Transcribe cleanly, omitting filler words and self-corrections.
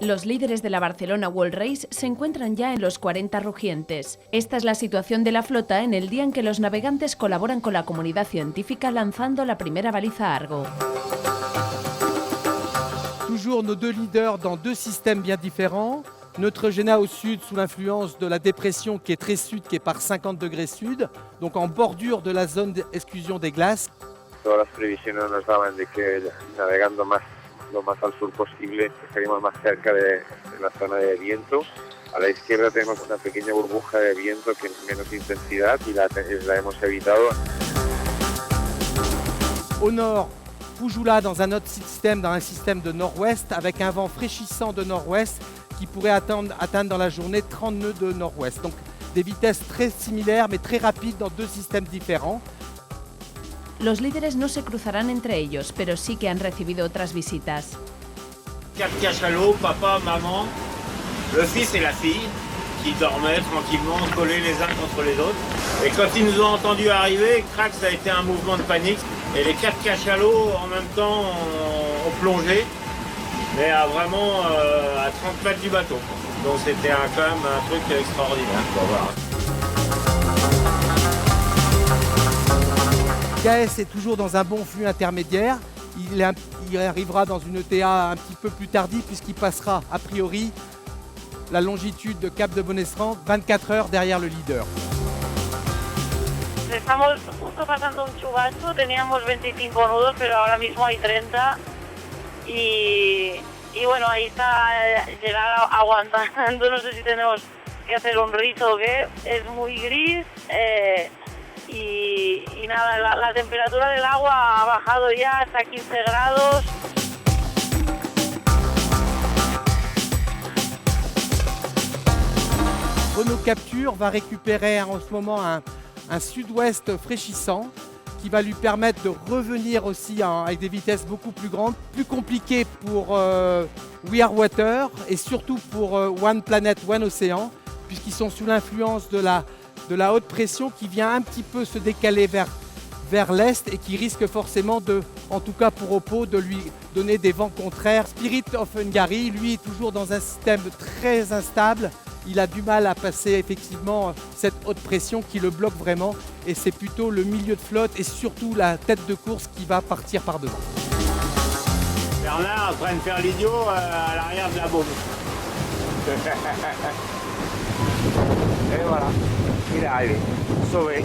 Los líderes de la Barcelona World Race se encuentran ya en los 40 rugientes. Esta es la situación de la flota en el día en que los navegantes colaboran con la comunidad científica lanzando la primera baliza Argo. Toujours nos deux leaders dans deux systèmes bien différents. Neutrogena au sud sous l'influence de la dépression qui est très sud, qui est par 50 degrés sud, donc en bordure de la zone d'exclusion des glaces. Todas las previsiones nos daban de que navegando lo más al sur posible estaríamos más cerca de la zona de viento. A la izquierda tenemos una pequeña burbuja de viento que es menos intensidad y la hemos evitado. Au nord, Fujula dans un autre système, dans un système de nord-ouest, avec un vent fraîchissant de nord-ouest qui pourrait atteindre dans la journée 30 nœuds de nord-ouest. Donc des vitesses très similaires mais très rapides dans deux systèmes différents. Los líderes no se cruzarán entre ellos, pero sí que han recibido otras visitas. 4 cachalots, papa, maman, le fils et la fille, qui dormaient tranquillement collés les uns contre les autres. Et quand ils nous ont entendus arriver, crac, ça a été un mouvement de panique. Et les 4 cachalots en même temps ont plongé, mais vraiment à 30 mètres du bateau. Donc c'était quand même un truc extraordinaire. Faut voir. KS est toujours dans un bon flux intermédiaire. Il arrivera dans une ETA un petit peu plus tardive puisqu'il passera a priori la longitude de Cap de Bonestran 24 heures derrière le leader. Estamos justo pasando un chubasco, teníamos 25 nudos, pero ahora mismo hay 30 y bueno, ahí está llegar aguantando, no sé si tenemos que hacer un rizo o qué, es muy gris y nada, la temperatura del agua ha bajado ya hasta 15 grados. Renault Capture va récupérer en ce moment un sud-ouest fraîchissant qui va lui permettre de revenir aussi avec des vitesses beaucoup plus grandes, plus compliqué pour We Are Water et surtout pour One Planet, One Océan, puisqu'ils sont sous l'influence de la haute pression qui vient un petit peu se décaler vers l'est et qui risque forcément en tout cas pour Oppo, de lui donner des vents contraires. Spirit of Hungary, lui, est toujours dans un système très instable. Il a du mal à passer effectivement cette haute pression qui le bloque vraiment et c'est plutôt le milieu de flotte et surtout la tête de course qui va partir par devant. Bernard en train de faire l'idiot à l'arrière de la bombe. Et voilà, il est arrivé, sauvé.